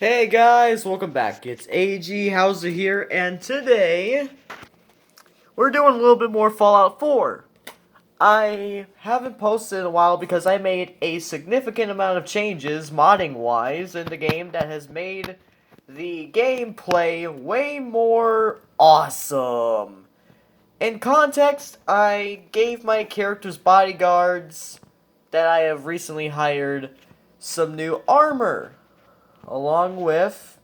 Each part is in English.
Hey guys, welcome back. It's AG Hauser here, and today we're doing a little bit more Fallout 4. I haven't posted in a while because I made a significant amount of changes, modding wise, in the game that has made the gameplay way more awesome. In context, I gave my character's bodyguards that I have recently hired some new armor, along with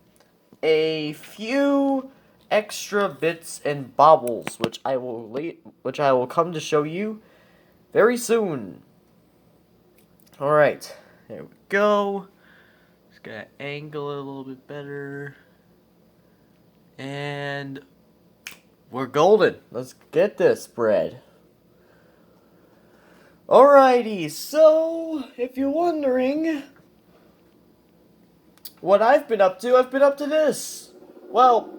a few extra bits and baubles, which I will come to show you very soon. All right, there we go. Just gotta angle it a little bit better, and we're golden. Let's get this bread. Alrighty, so if you're wondering what I've been up to this. Well,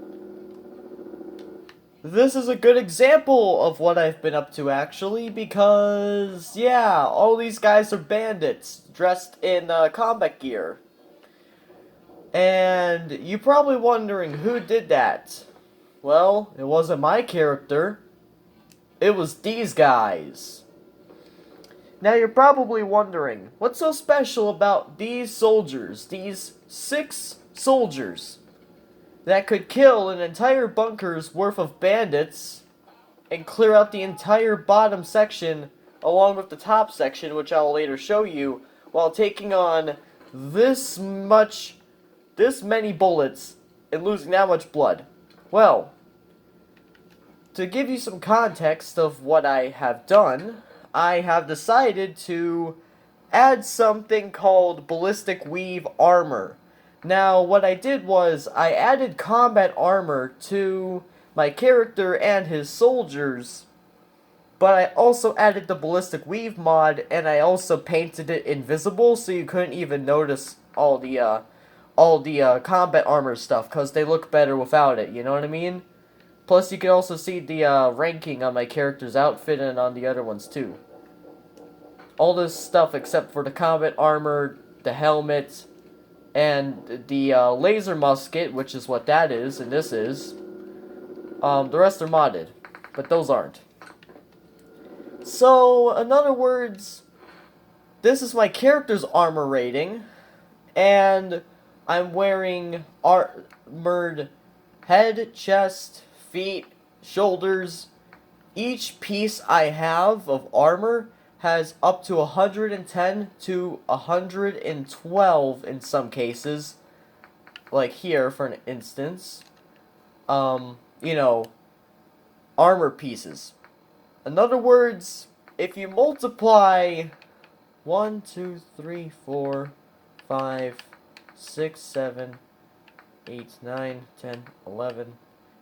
this is a good example of what I've been up to, actually, because, yeah, all these guys are bandits dressed in combat gear. And you're probably wondering who did that. Well, it wasn't my character. It was these guys. Now you're probably wondering, what's so special about these soldiers, these 6 soldiers, that could kill an entire bunker's worth of bandits and clear out the entire bottom section along with the top section, which I'll later show you, while taking on this many bullets and losing that much blood? Well, to give you some context of what I have done, I have decided to add something called Ballistic Weave Armor. Now, what I did was, I added combat armor to my character and his soldiers, but I also added the Ballistic Weave mod, and I also painted it invisible, so you couldn't even notice all the combat armor stuff, because they look better without it, you know what I mean? Plus, you can also see the ranking on my character's outfit and on the other ones, too. All this stuff except for the combat armor, the helmet, and the laser musket, which is what that is, and this is. The rest are modded, but those aren't. So, in other words, this is my character's armor rating, and I'm wearing armored head, chest, feet, shoulders. Each piece I have of armor has up to 110 to 112 in some cases. Like here, for an instance. You know, armor pieces. In other words, if you multiply 1, 2, 3, 4, 5, 6, 7, 8, 9, 10, 11.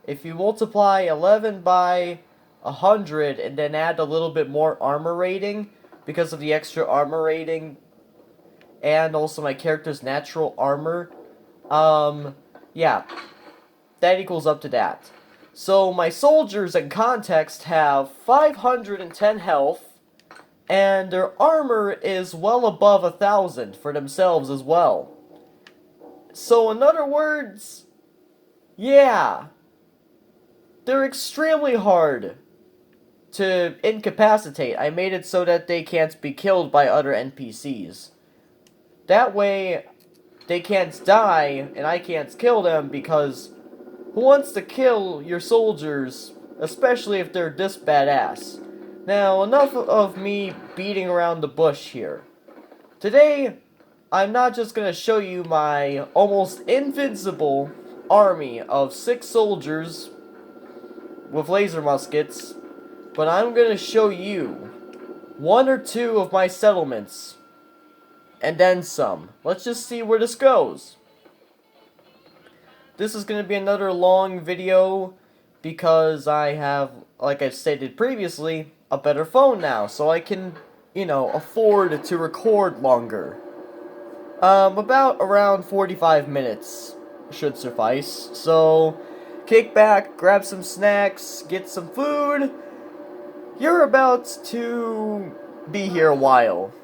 If you multiply 11 by 100 and then add a little bit more armor rating because of the extra armor rating and also my character's natural armor, yeah, that equals up to that. So my soldiers in context have 510 health, and their armor is well above 1,000 for themselves as well. So in other words, yeah, they're extremely hard to incapacitate. I made it so that they can't be killed by other NPCs. That way, they can't die, and I can't kill them, because who wants to kill your soldiers, especially if they're this badass? Now, enough of me beating around the bush here. Today, I'm not just going to show you my almost invincible army of 6 soldiers with laser muskets, but I'm going to show you 1 or 2 of my settlements, and then some. Let's just see where this goes. This is going to be another long video because I have, like I've stated previously, a better phone now, so I can, afford to record longer. About around 45 minutes should suffice. So, kick back, grab some snacks, get some food. You're about to be here a while.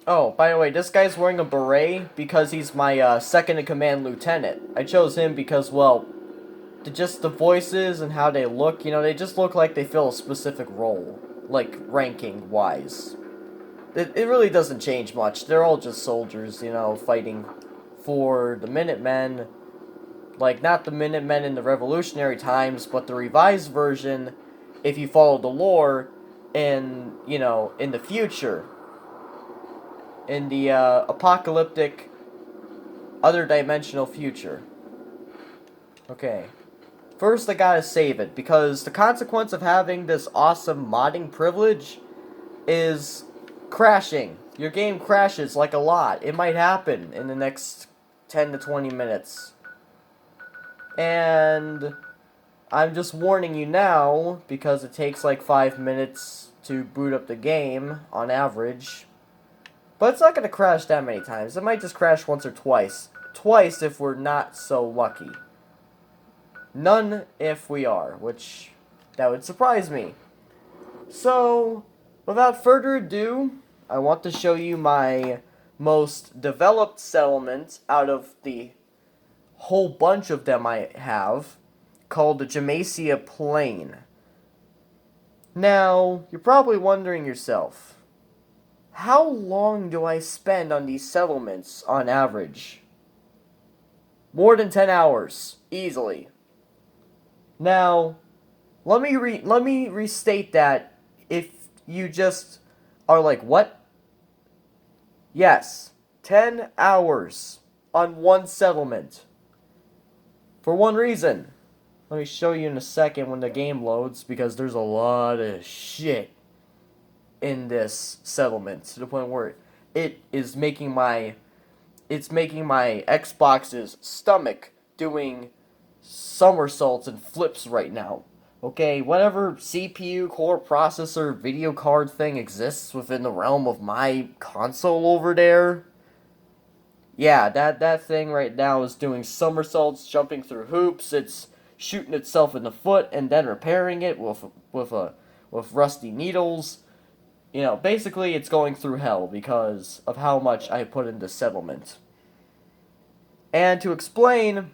Oh, by the way, this guy's wearing a beret because he's my second-in-command lieutenant. I chose him because, well, just the voices and how they look, you know, they just look like they fill a specific role, like, ranking-wise. It really doesn't change much. They're all just soldiers, you know, fighting for the Minutemen. Like, not the Minutemen in the Revolutionary times, but the revised version, if you follow the lore, in, you know, in the future. In the apocalyptic, other dimensional future. Okay. First, I gotta save it, because the consequence of having this awesome modding privilege is crashing. Your game crashes like a lot. It might happen in the next 10 to 20 minutes. And I'm just warning you now, because it takes like 5 minutes to boot up the game, on average. But it's not going to crash that many times. It might just crash once or twice. Twice if we're not so lucky. None if we are, which that would surprise me. So, without further ado, I want to show you my most developed settlement out of the whole bunch of them I have, called the Jamecia Plain. Now, you're probably wondering yourself, how long do I spend on these settlements on average? More than 10 hours, easily. Now, let me restate that if you just are like, what? Yes, 10 hours on one settlement. For one reason. Let me show you in a second when the game loads, because there's a lot of shit in this settlement to the point where it is making my Xbox's stomach doing somersaults and flips right now. Okay, whatever CPU, core processor, video card thing exists within the realm of my console over there, yeah, that thing right now is doing somersaults, jumping through hoops. It's shooting itself in the foot and then repairing it with rusty needles. You know, basically it's going through hell because of how much I put into settlement. And to explain,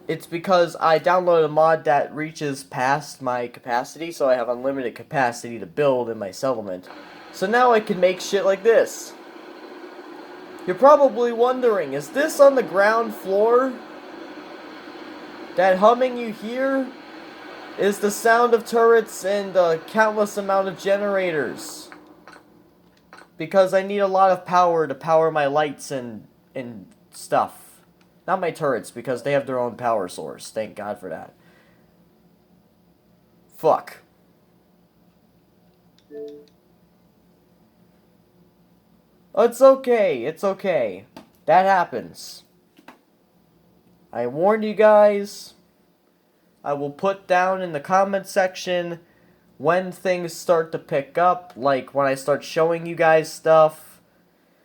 it's because I downloaded a mod that reaches past my capacity, so I have unlimited capacity to build in my settlement. So now I can make shit like this. You're probably wondering, is this on the ground floor? That humming you hear is the sound of turrets and the countless amount of generators. Because I need a lot of power to power my lights and stuff. Not my turrets, because they have their own power source. Thank God for that. Fuck. It's okay, it's okay. That happens. I warned you guys. I will put down in the comment section when things start to pick up, like when I start showing you guys stuff.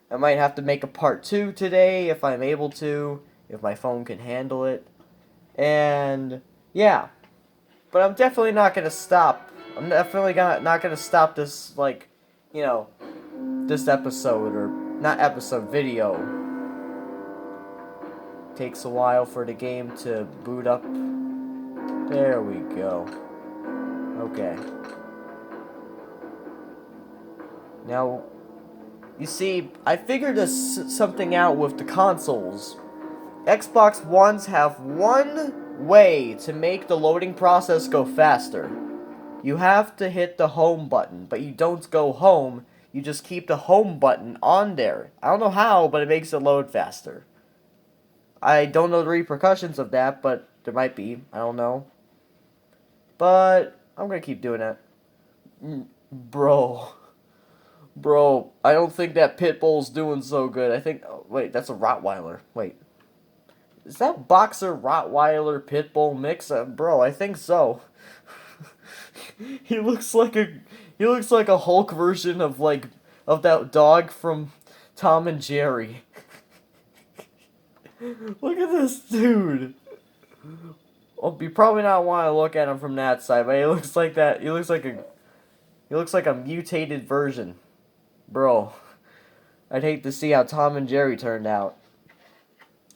I might have to make a part 2 today if I'm able to, if my phone can handle it. And yeah, but I'm definitely not gonna stop. I'm definitely not gonna stop this, like, you know, this episode, or not episode, video. Takes a while for the game to boot up. There we go. Okay. Now, you see, I figured something out with the consoles. Xbox Ones have one way to make the loading process go faster. You have to hit the home button, but you don't go home, you just keep the home button on there. I don't know how, but it makes it load faster. I don't know the repercussions of that, but there might be. I don't know. But I'm gonna keep doing that. Bro, I don't think that Pitbull's doing so good. I think, oh, wait, that's a Rottweiler. Wait. Is that Boxer Rottweiler Pitbull mix? Bro, I think so. He looks like a Hulk version of that dog from Tom and Jerry. Look at this dude. Well, you probably not want to look at him from that side, but he looks like that. He looks like a mutated version. Bro, I'd hate to see how Tom and Jerry turned out.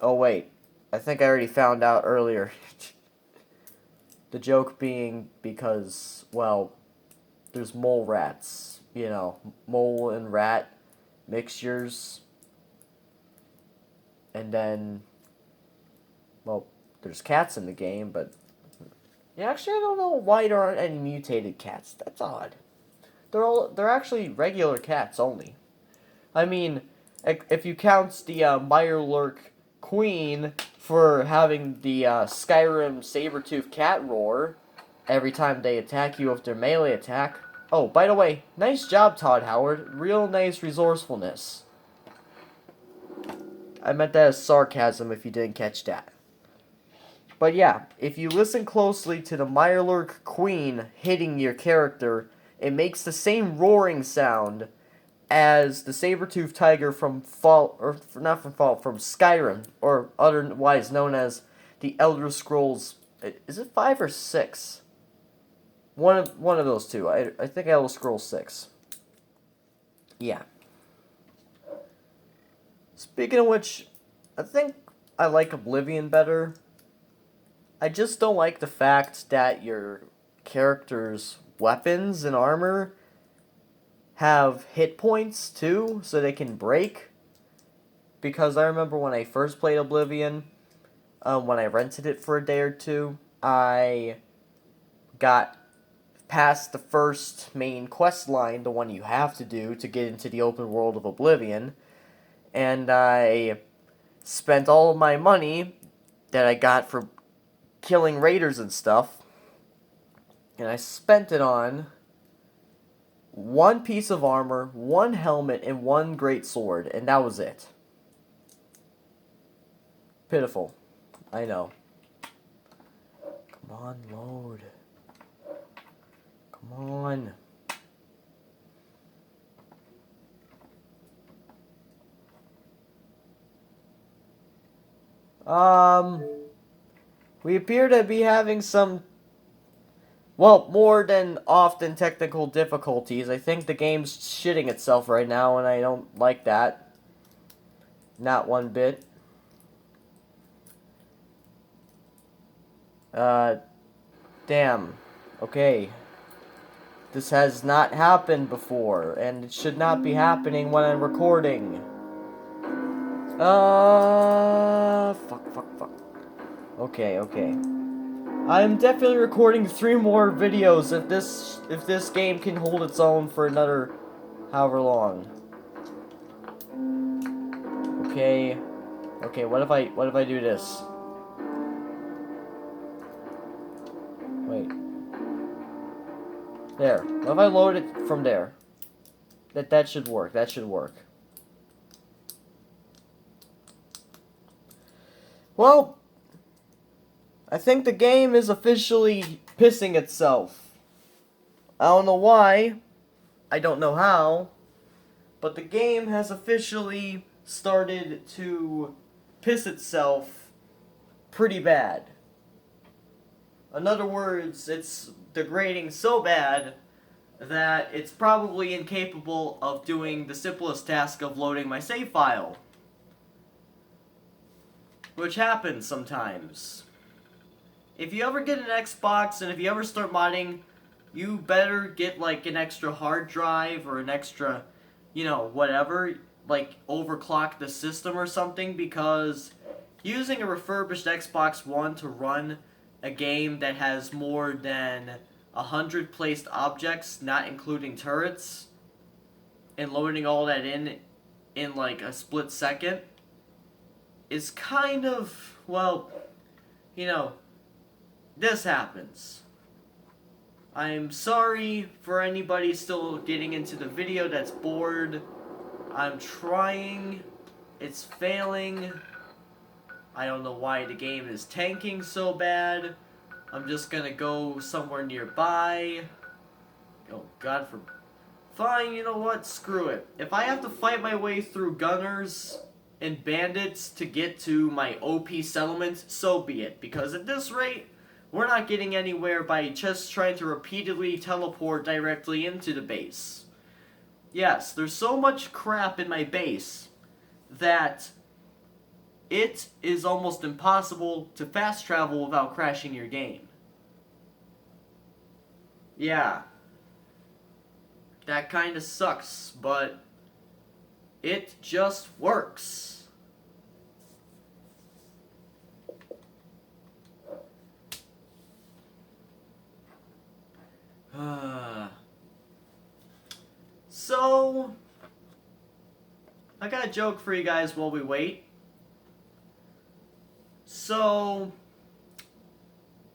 Oh, wait. I think I already found out earlier. The joke being because, well, there's mole rats. You know, mole and rat mixtures. And then, well, there's cats in the game, but... Yeah, actually, I don't know why there aren't any mutated cats. That's odd. They're actually regular cats only. I mean, if you count the Mirelurk Queen for having the Skyrim Sabertooth cat roar every time they attack you with their melee attack. Oh, by the way, nice job, Todd Howard. Real nice resourcefulness. I meant that as sarcasm if you didn't catch that. But yeah, if you listen closely to the Mirelurk Queen hitting your character, it makes the same roaring sound as the Sabertooth Tiger from from Skyrim, or otherwise known as the Elder Scrolls. Is it 5 or 6? One of those two. I think Elder Scrolls 6. Yeah. Speaking of which, I think I like Oblivion better. I just don't like the fact that your character's weapons and armor have hit points too, so they can break. Because I remember when I first played Oblivion, when I rented it for a day or two, I got past the first main quest line, the one you have to do to get into the open world of Oblivion, and I spent all of my money that I got for killing raiders and stuff, and I spent it on one piece of armor, one helmet, and one great sword, and that was it. Pitiful. I know. Come on, load. Come on. We appear to be having some, well, more than often technical difficulties. I think the game's shitting itself right now, and I don't like that. Not one bit. Damn. Okay. This has not happened before, and it should not be happening when I'm recording. Fuck. Okay. I'm definitely recording 3 more videos if this game can hold its own for another however long. Okay, what if I do this? Wait. There. What if I load it from there? That should work. That should work. Well, I think the game is officially pissing itself. I don't know why. I don't know how. But the game has officially started to piss itself pretty bad. In other words, it's degrading so bad that it's probably incapable of doing the simplest task of loading my save file. Which happens sometimes. If you ever get an Xbox and if you ever start modding, you better get like an extra hard drive or an extra, whatever, like overclock the system or something, because using a refurbished Xbox One to run a game that has more than 100 placed objects, not including turrets, and loading all that in like a split second, is kind of, well, this happens. I'm sorry for anybody still getting into the video that's bored. I'm trying. It's failing. I don't know why the game is tanking so bad. I'm just gonna go somewhere nearby. Oh, God for... Fine, you know what? Screw it. If I have to fight my way through gunners and bandits to get to my OP settlement, so be it. Because at this rate, we're not getting anywhere by just trying to repeatedly teleport directly into the base. Yes, there's so much crap in my base that it is almost impossible to fast travel without crashing your game. Yeah. That kinda sucks, but it just works. So, I got a joke for you guys while we wait. So,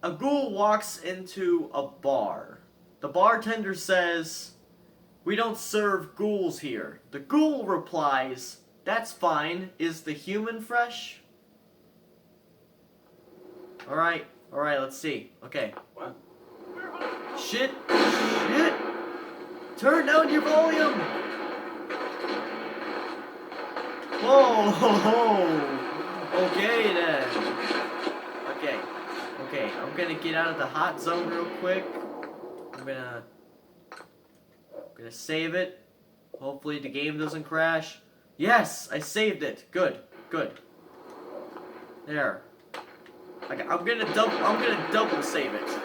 a ghoul walks into a bar. The bartender says, "We don't serve ghouls here." The ghoul replies, "That's fine. Is the human fresh?" Alright, let's see. Okay. What? Shit! Turn down your volume! Whoa! Okay then. Okay, I'm gonna get out of the hot zone real quick. I'm gonna save it. Hopefully the game doesn't crash. Yes, I saved it. Good. There. I'm gonna double save it.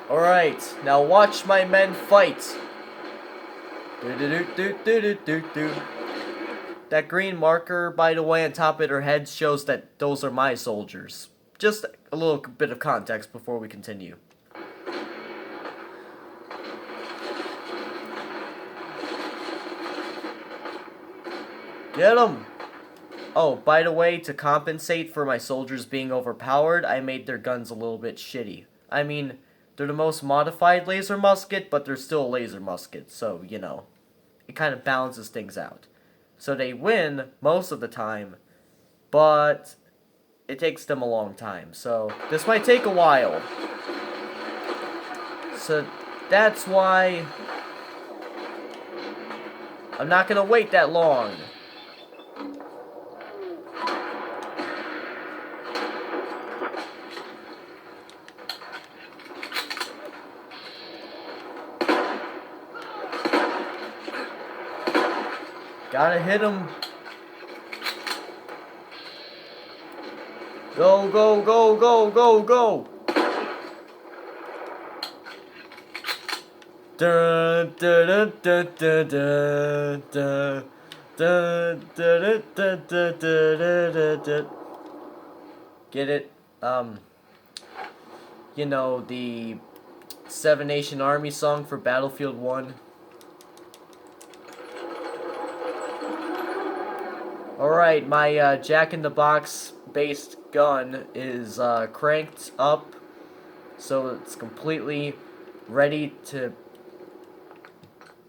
All right, now watch my men fight. That green marker, by the way, on top of their heads shows that those are my soldiers. Just a little bit of context before we continue. Get 'em! Oh, by the way, to compensate for my soldiers being overpowered, I made their guns a little bit shitty. I mean, they're the most modified laser musket, but they're still a laser musket, so, you know, it kind of balances things out. So they win most of the time, but it takes them a long time, so this might take a while. So that's why I'm not gonna wait that long. Gotta hit him. Go, go, go, go, go, go. Dun, dun, dun, dun, dun, dun, dun, dun, dun, dun, dun, dun. Get it? You know, the Seven Nation Army song for Battlefield 1. Alright, my Jack-in-the-Box based gun is cranked up, so it's completely ready to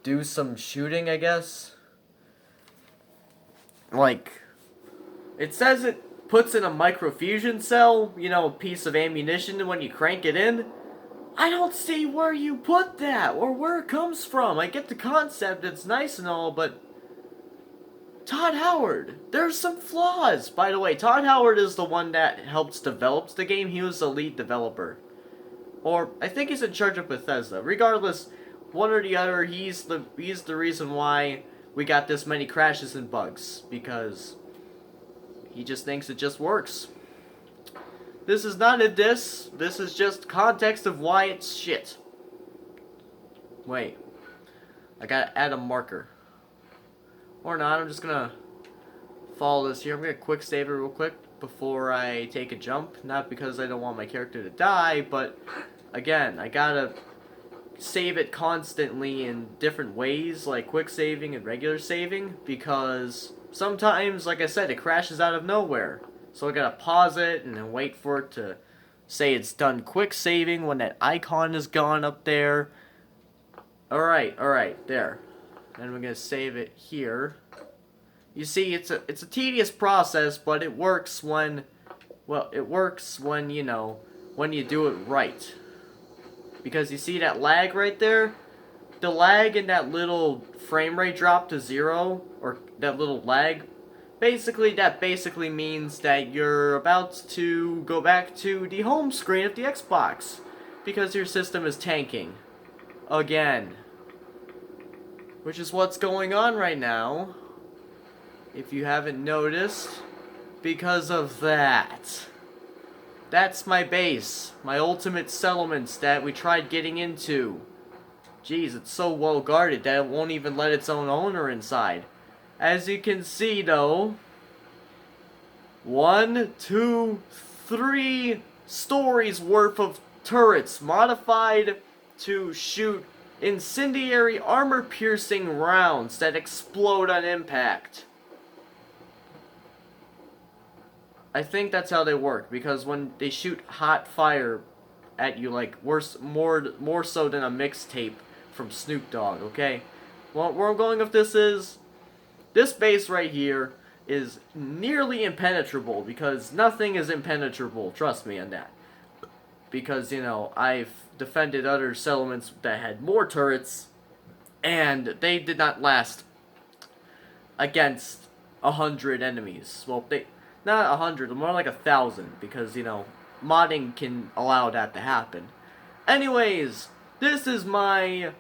do some shooting, I guess. Like, it says it puts in a microfusion cell, you know, a piece of ammunition when you crank it in. I don't see where you put that, or where it comes from. I get the concept, it's nice and all, but Todd Howard, there's some flaws. By the way, Todd Howard is the one that helped develop the game. He was the lead developer. Or, I think he's in charge of Bethesda. Regardless, one or the other, he's the reason why we got this many crashes and bugs. Because he just thinks it just works. This is not a diss. This is just context of why it's shit. Wait. I gotta add a marker. Or not, I'm just gonna follow this here. I'm gonna quick save it real quick before I take a jump. Not because I don't want my character to die, but again, I gotta save it constantly in different ways, like quick saving and regular saving, because sometimes, like I said, it crashes out of nowhere. So I gotta pause it and then wait for it to say it's done quick saving when that icon is gone up there. Alright, there. And we're gonna save it here. You see, it's a tedious process, but it works when, well, you know, when you do it right. Because you see that lag right there? The lag in that little frame rate drop to 0, or that little lag, that basically means that you're about to go back to the home screen of the Xbox. because your system is tanking. Again. Which is what's going on right now. If you haven't noticed. Because of that. That's my base. My ultimate settlements that we tried getting into. Jeez, it's so well guarded that it won't even let its own owner inside. As you can see though, 1, 2, 3 stories worth of turrets modified to shoot incendiary armor-piercing rounds that explode on impact. I think that's how they work, because when they shoot hot fire at you, like worse, more so than a mixtape from Snoop Dogg, okay? Well, where I'm going with this is, this base right here is nearly impenetrable, because nothing is impenetrable, trust me on that. Because, you know, I've defended other settlements that had more turrets, and they did not last against 100 enemies. Well, not 100, more like 1,000, because, you know, modding can allow that to happen. Anyways, this is my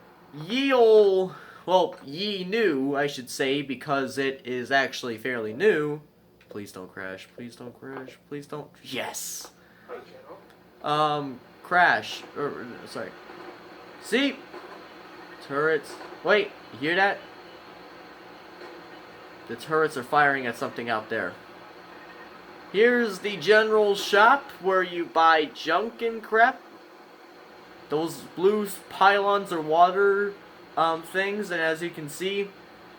ye ol', well, ye new, I should say, because it is actually fairly new. Please don't crash, please don't crash, please don't, yes! Crash, sorry. See? Turrets, wait, you hear that? The turrets are firing at something out there. Here's the general shop where you buy junk and crap. Those blue pylons are water things, and as you can see,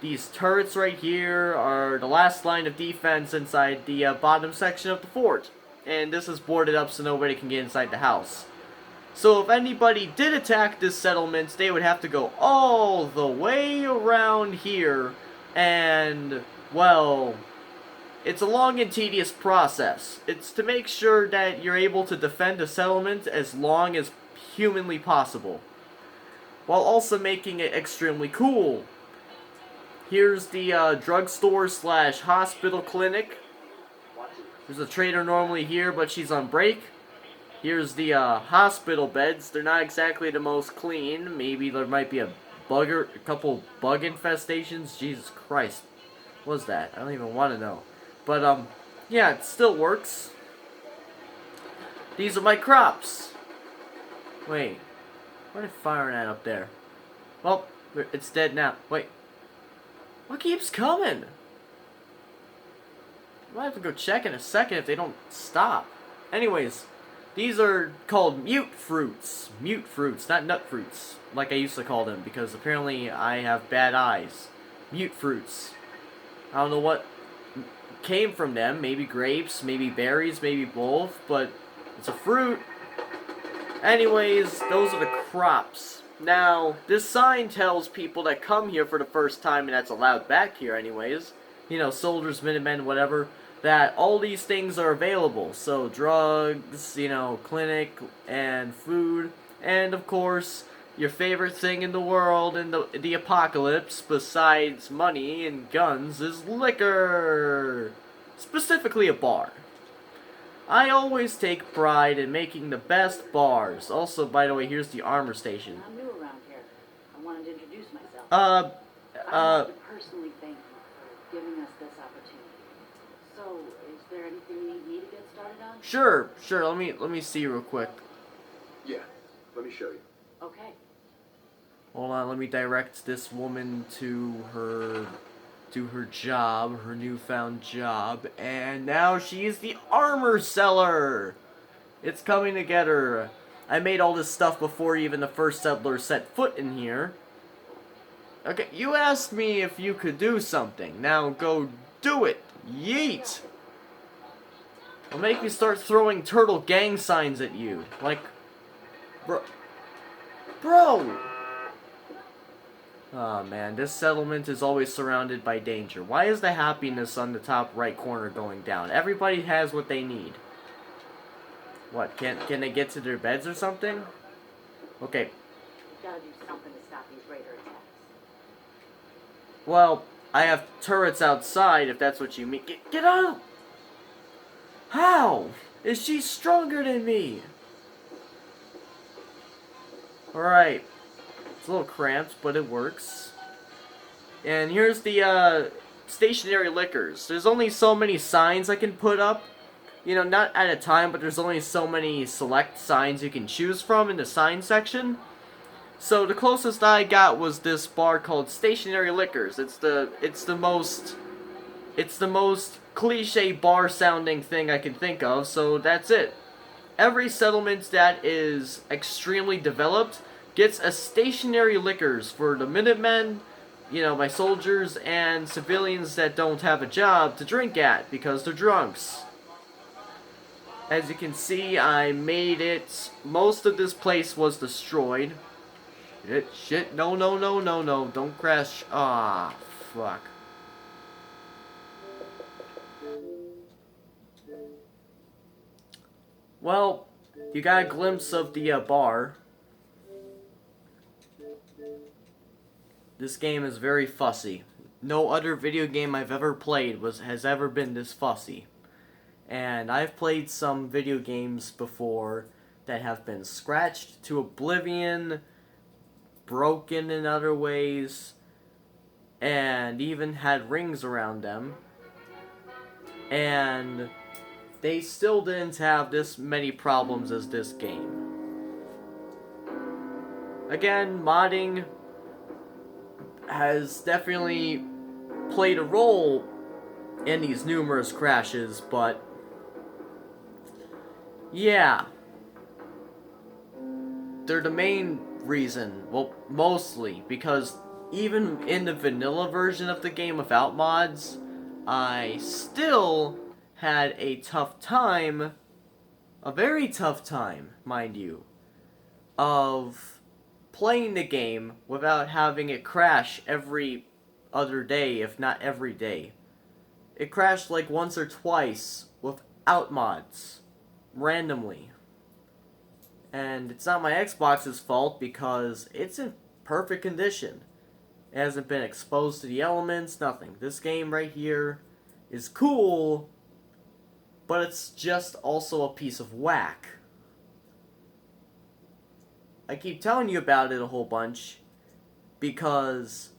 these turrets right here are the last line of defense inside the bottom section of the fort. And this is boarded up so nobody can get inside the house. So if anybody did attack this settlement, they would have to go all the way around here, and, well, it's a long and tedious process. It's to make sure that you're able to defend a settlement as long as humanly possible, while also making it extremely cool. Here's the drugstore slash hospital clinic. There's a trader normally here, but she's on break. Here's the hospital beds. They're not exactly the most clean. Maybe there might be a couple bug infestations. Jesus Christ. What was that? I don't even want to know. But, yeah, it still works. These are my crops. Wait. What are they firing at up there? Well, it's dead now. Wait. What keeps coming? I might have to go check in a second if they don't stop. Anyways, these are called mute fruits. Mute fruits, not nut fruits, like I used to call them, because apparently I have bad eyes. Mute fruits. I don't know what came from them. Maybe grapes, maybe berries, maybe both, but it's a fruit. Anyways, those are the crops. Now, this sign tells people that come here for the first time, and that's allowed back here anyways, you know, soldiers, Minutemen, whatever, that all these things are available. So, drugs, you know, clinic, and food, and of course, your favorite thing in the world in the apocalypse, besides money and guns, is liquor. Specifically a bar. I always take pride in making the best bars. Also, by the way, here's the armor station. I'm new around here. I wanted to introduce myself. I want to personally thank you for giving us this opportunity. So, is there anything you need me to get started on? Sure. Let me see real quick. Yeah, let me show you. Okay. Hold on, let me direct this woman to her job, her newfound job, and now she's the armor seller. It's coming together. I made all this stuff before even the first settlers set foot in here. Okay, you asked me if you could do something. Now go do it. Yeet. It'll make me start throwing turtle gang signs at you. Like, Bro! Oh man, this settlement is always surrounded by danger. Why is the happiness on the top right corner going down? Everybody has what they need. What, can they get to their beds or something? Okay. Gotta do something to stop these raider attacks. Well, I have turrets outside, if that's what you mean. Get out! How? Is she stronger than me? Alright. It's a little cramped, but it works. And here's the stationary liquors. There's only so many signs I can put up. You know, not at a time, but there's only so many select signs you can choose from in the sign section. So the closest I got was this bar called Stationary Liquors. It's the most cliche bar sounding thing I can think of, so that's it. Every settlement that is extremely developed gets a Stationary Liquors for the Minutemen, you know, my soldiers, and civilians that don't have a job to drink at because they're drunks. As you can see, I made it. Most of this place was destroyed. Shit, no, don't crash. Ah, fuck. Well, you got a glimpse of the bar. This game is very fussy. No other video game I've ever played has ever been this fussy. And I've played some video games before that have been scratched to oblivion, broken in other ways, and even had rings around them. And they still didn't have this many problems as this game. Again, modding has definitely played a role in these numerous crashes, but yeah, they're the main reason. Well, mostly because even in the vanilla version of the game without mods, I still had a tough time, a very tough time, mind you, of playing the game without having it crash every other day, if not every day. It crashed like once or twice without mods, randomly. And it's not my Xbox's fault because it's in perfect condition. It hasn't been exposed to the elements, nothing. This game right here is cool, but it's just also a piece of whack. I keep telling you about it a whole bunch because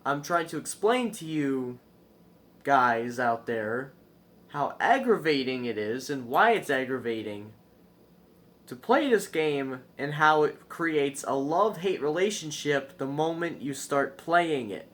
I'm trying to explain to you guys out there how aggravating it is and why it's aggravating to play this game and how it creates a love-hate relationship the moment you start playing it.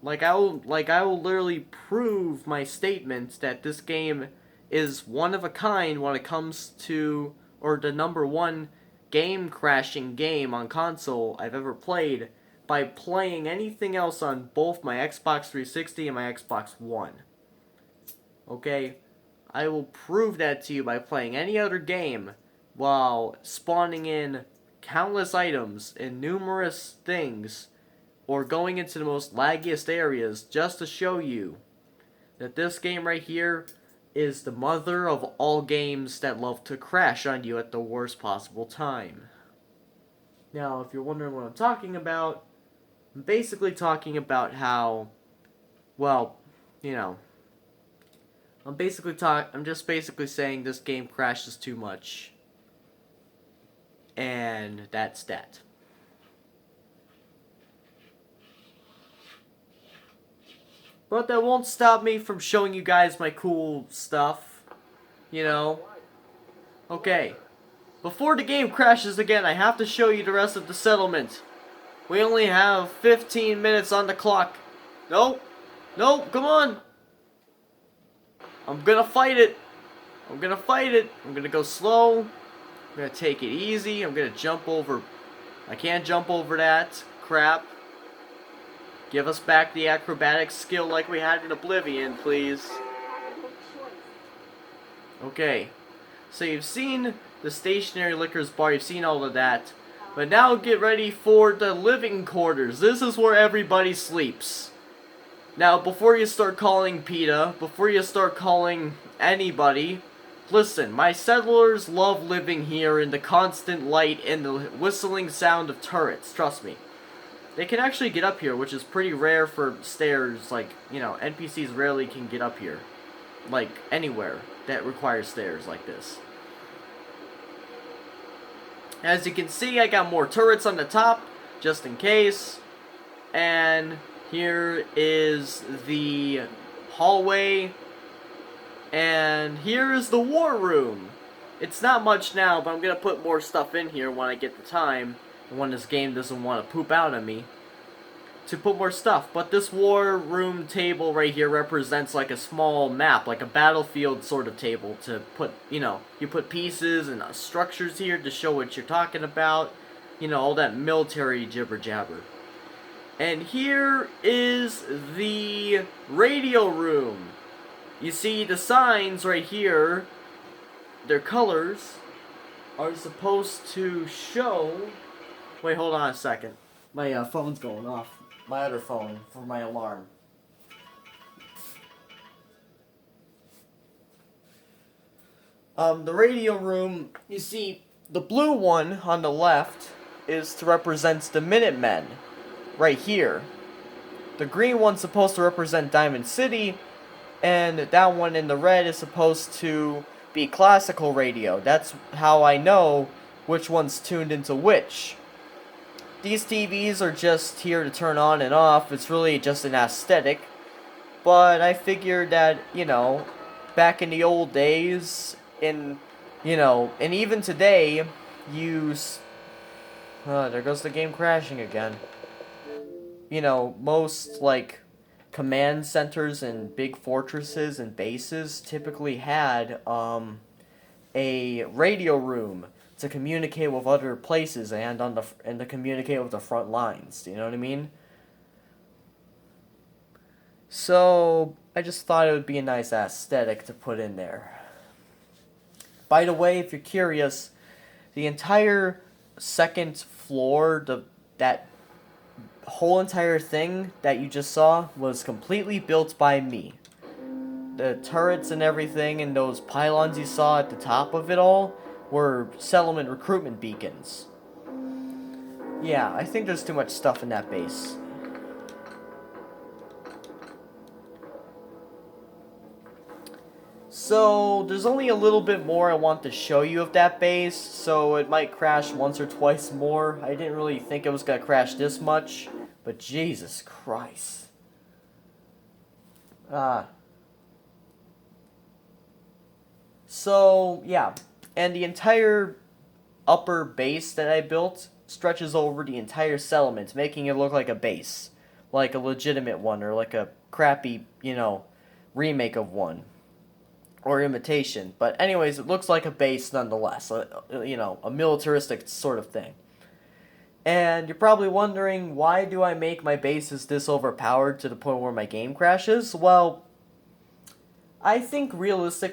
Like I will literally prove my statement that this game is one of a kind when it comes to, or the #1 game crashing game on console I've ever played, by playing anything else on both my Xbox 360 and my Xbox One. Okay? I will prove that to you by playing any other game while spawning in countless items and numerous things, or going into the most laggiest areas, just to show you that this game right here is the mother of all games that love to crash on you at the worst possible time. Now, if you're wondering what I'm talking about, I'm basically talking about how, well, you know, I'm just basically saying this game crashes too much. And that's that. But that won't stop me from showing you guys my cool stuff, you know. Okay, before the game crashes again, I have to show you the rest of the settlement. We only have 15 minutes on the clock. Nope, come on. I'm gonna fight it. I'm gonna go slow. I'm gonna take it easy. I'm gonna jump over. I can't jump over that crap. Give us back the acrobatic skill like we had in Oblivion, please. Okay, so you've seen the Stationary Liquors bar, you've seen all of that. But now get ready for the living quarters. This is where everybody sleeps. Now, before you start calling PETA, before you start calling anybody, listen, my settlers love living here in the constant light and the whistling sound of turrets, trust me. They can actually get up here, which is pretty rare for stairs, like, you know, NPCs rarely can get up here. like, anywhere that requires stairs like this. As you can see, I got more turrets on the top, just in case. And here is the hallway. And here is the war room. It's not much now, but I'm going to put more stuff in here when I get the time. When this game doesn't want to poop out on me. To put more stuff. But this war room table right here represents like a small map. Like a battlefield sort of table to put, you know, you put pieces and structures here to show what you're talking about. You know, all that military jibber jabber. And here is the radio room. You see the signs right here, their colors are supposed to show... Wait, hold on a second. My phone's going off. My other phone for my alarm. The radio room, you see, the blue one on the left is to represent the Minutemen, right here. The green one's supposed to represent Diamond City, and that one in the red is supposed to be classical radio. That's how I know which one's tuned into which. These TVs are just here to turn on and off. It's really just an aesthetic. But I figured that, you know, back in the old days, and even today, there goes the game crashing again. You know, most, like, command centers and big fortresses and bases typically had, a radio room to communicate with other places and to communicate with the front lines. Do you know what I mean? So I just thought it would be a nice aesthetic to put in there. By the way, if you're curious, the entire second floor, that whole entire thing that you just saw was completely built by me. The turrets and everything and those pylons you saw at the top of it all were settlement recruitment beacons. Yeah, I think there's too much stuff in that base. So, there's only a little bit more I want to show you of that base, so it might crash once or twice more. I didn't really think it was going to crash this much, but Jesus Christ. So, yeah. And the entire upper base that I built stretches over the entire settlement, making it look like a base. Like a legitimate one, or like a crappy, remake of one. Or imitation. But anyways, it looks like a base nonetheless. A militaristic sort of thing. And you're probably wondering, why do I make my bases this overpowered to the point where my game crashes? Well, I think realistically,